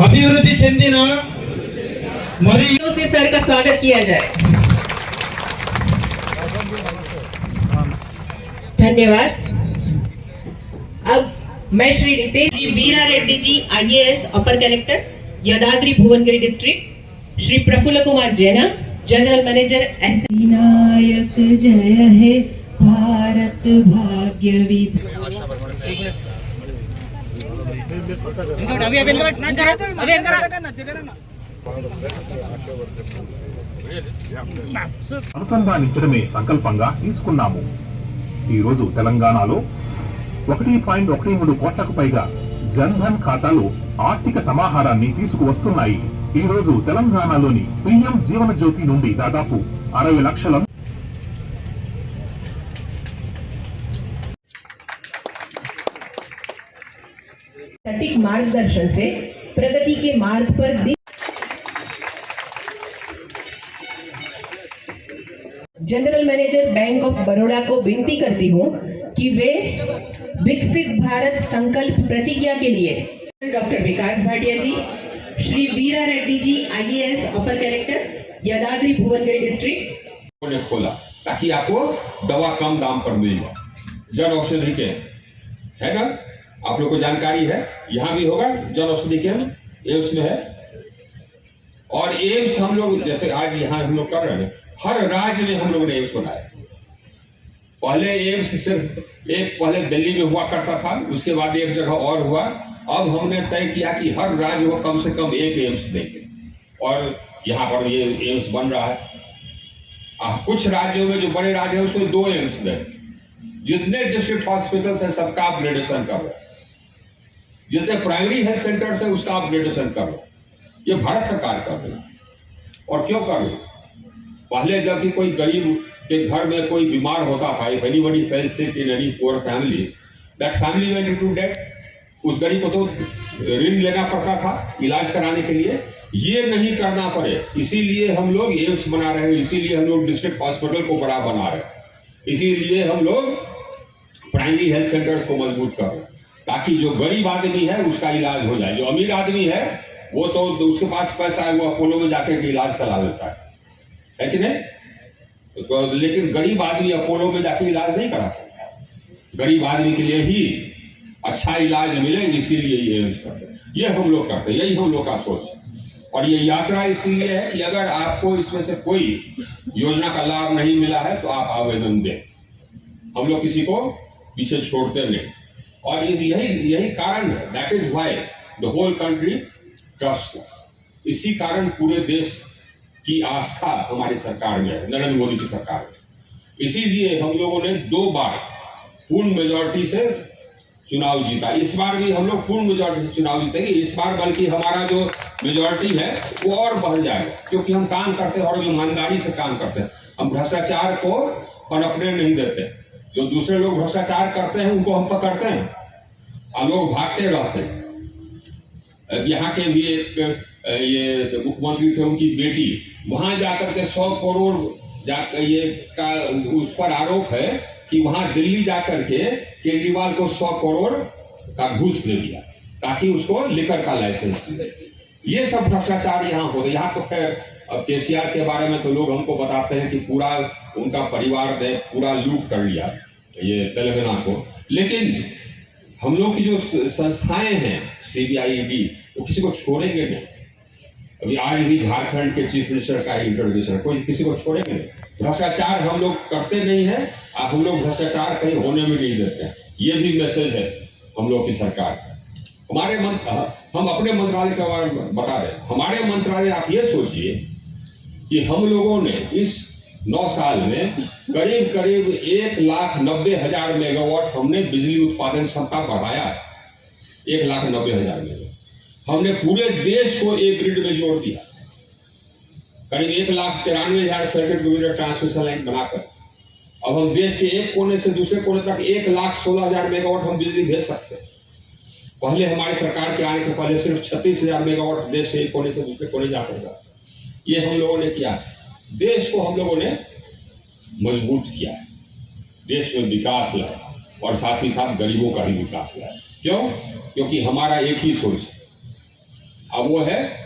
अभिवृद्धि చెందిన మరియు से सर का स्वागत किया जाए। धन्यवाद। अब मैं श्री रितेश वीरा रेड्डी जी IAS अपर कलेक्टर यदाद्री भुवनगिरी डिस्ट्रिक्ट, श्री प्रफुल्ल कुमार जैना जनरल मैनेजर विनायक जय हे भारत भाग्य అనుసంధానించడమే సంకల్పంగా తీసుకున్నాము. ఈ రోజు తెలంగాణలో 1.13 కోట్లకు పైగా జన్ధన్ ఖాతాలు ఆర్థిక సమాహారాన్ని తీసుకువస్తున్నాయి. ఈ రోజు తెలంగాణలోని PM జీవన జ్యోతి నుండి దాదాపు 60 లక్షల सटीक मार्गदर्शन से प्रगति के मार्ग पर general manager bank of Baroda को विनती करती हूँ कि वे विकसित भारत संकल्प प्रतिज्ञा के लिए डॉक्टर विकास भाटिया जी, श्री वीरा रेड्डी जी IAS अपर कलेक्टर यदाद्री भुवनगिरी डिस्ट्रिक्ट ने खोला ताकि आपको दवा कम दाम पर मिल जाए। जन औषधि के है ना, आप लोग को जानकारी है, यहाँ भी होगा जन औषधि केंद्र एम्स में है। और एम्स हम लोग जैसे आज यहाँ हम लोग कर रहे हैं, हर राज्य में हम लोग ने एम्स बनाया। पहले एम्स सिर्फ पहले दिल्ली में हुआ करता था, उसके बाद एक जगह और हुआ। अब हमने तय किया कि हर राज्य को कम से कम एक एम्स देंगे और यहाँ पर ये एम्स बन रहा है। कुछ राज्यों में जो बड़े राज्य हैं उसमें 2 एम्स देंगे। जितने डिस्ट्रिक्ट हॉस्पिटल्स हैं सबका अपग्रेडेशन कर रहे हैं, जितने प्राइमरी हेल्थ सेंटर्स है उसका अपग्रेडेशन कर रहे हैं। ये भारत सरकार कर रही है। और क्यों कर रही है? पहले जब भी कोई गरीब के घर में कोई बीमार होता था, if anybody fell sick in any poor family, that family went into debt. उस गरीब को तो ऋण लेना पड़ता था इलाज कराने के लिए, ये नहीं करना पड़े, इसीलिए हम लोग एम्स बना रहे हैं, इसीलिए हम लोग डिस्ट्रिक्ट हॉस्पिटल को बड़ा बना रहे हैं, इसीलिए हम लोग प्राइमरी हेल्थ सेंटर्स को मजबूत कर रहे हैं, ताकि जो गरीब आदमी है उसका इलाज हो जाए। जो अमीर आदमी है वो तो उसके पास पैसा है, वो अपोलो में जाकर के इलाज करा लेता है कि नहीं? तो लेकिन गरीब आदमी अपोलो में जाकर इलाज नहीं करा सकता। गरीब आदमी के लिए ही अच्छा इलाज मिले, इसीलिए ये एम्स करते हैं। ये हम लोग करते हैं, यही हम लोग का सोच है। और ये यात्रा इसलिए है कि अगर आपको इसमें से कोई योजना का लाभ नहीं मिला है तो आप आवेदन दें, हम लोग किसी को पीछे छोड़ते नहीं। और यही कारण है, that is why the whole country trust. इसी कारण पूरे देश की आस्था हमारी सरकार में है, नरेंद्र मोदी की सरकार में। इसीलिए हम लोगों ने 2 बार पूर्ण मेजॉरिटी से चुनाव जीता। इस बार भी हम लोग पूर्ण मेजॉरिटी से चुनाव जीतेंगे। इस बार बल्कि हमारा जो मेजॉरिटी है वो और बढ़ जाएगा, क्योंकि हम काम करते हैं और ईमानदारी से काम करते हैं। हम भ्रष्टाचार को पनपने नहीं देते। जो दूसरे लोग भ्रष्टाचार करते हैं उनको हम पकड़ते हैं और लोग भागते रहते हैं। यहाँ के भी एक ये मुख्यमंत्री थे, उनकी बेटी वहां जाकर के 100 करोड़ ये का उस पर आरोप है कि वहां दिल्ली जाकर के केजरीवाल को 100 करोड़ का घूस दे दिया ताकि उसको लिकर का लाइसेंस दे। ये सब भ्रष्टाचार यहाँ होता है। यहाँ तो खैर अब केसीआर के बारे में तो लोग हमको बताते हैं कि पूरा उनका परिवार ने पूरा लूट कर लिया ये तेलंगाना को, लेकिन हम लोग की जो संस्थाएं हैं CBI ED वो किसी को छोड़ेंगे नहीं। अभी आज भी झारखंड के चीफ मिनिस्टर का इंट्रोड्यूशन, कोई किसी को छोड़ेंगे नहीं। भ्रष्टाचार हम लोग करते नहीं है, हम लोग भ्रष्टाचार कहीं होने में नहीं देते हैं। ये भी मैसेज है हम लोग की सरकार का। हम अपने मंत्रालय का बारे में बता दें। हमारे मंत्रालय, आप ये सोचिए कि हम लोगों ने इस 9 साल में करीब 1,90,000 मेगावाट हमने बिजली उत्पादन क्षमता बढ़ाया है। 1,90,000 मेगावाट हमने पूरे देश को एक ग्रिड में जोड़ दिया। करीब 1,93,000 सर्किट किलोमीटर ट्रांसमिशन लाइन बनाकर अब हम देश के एक कोने से दूसरे कोने तक 1,16,000 मेगावाट हम बिजली भेज सकते हैं। पहले हमारी सरकार के आने के पहले सिर्फ 36,000 मेगावाट देश के एक कोने से दूसरे कोने जा सकता। ये हम लोगों ने किया, देश को हम लोगों ने मजबूत किया है। देश में विकास लाए और साथ ही साथ गरीबों का भी विकास लाए। क्यों? क्योंकि हमारा एक ही सोच है, अब वो है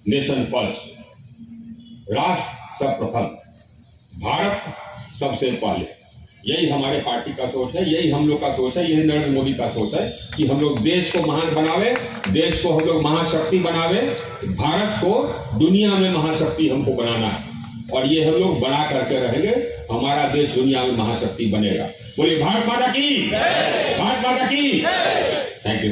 नेशन फर्स्ट, राष्ट्र सर्वप्रथम, भारत सबसे पहले। यही हमारे पार्टी का सोच है, यही हम लोग का सोच है, यही नरेंद्र मोदी का सोच है कि हम लोग देश को महान बनावे, देश को हम लोग महाशक्ति बनावे, भारत को दुनिया में महाशक्ति हमको बनाना है और ये हम लोग बना करके रहेंगे। हमारा देश दुनिया में महाशक्ति बनेगा। बोलिए भारत माता की, भारत माता की। Thank you.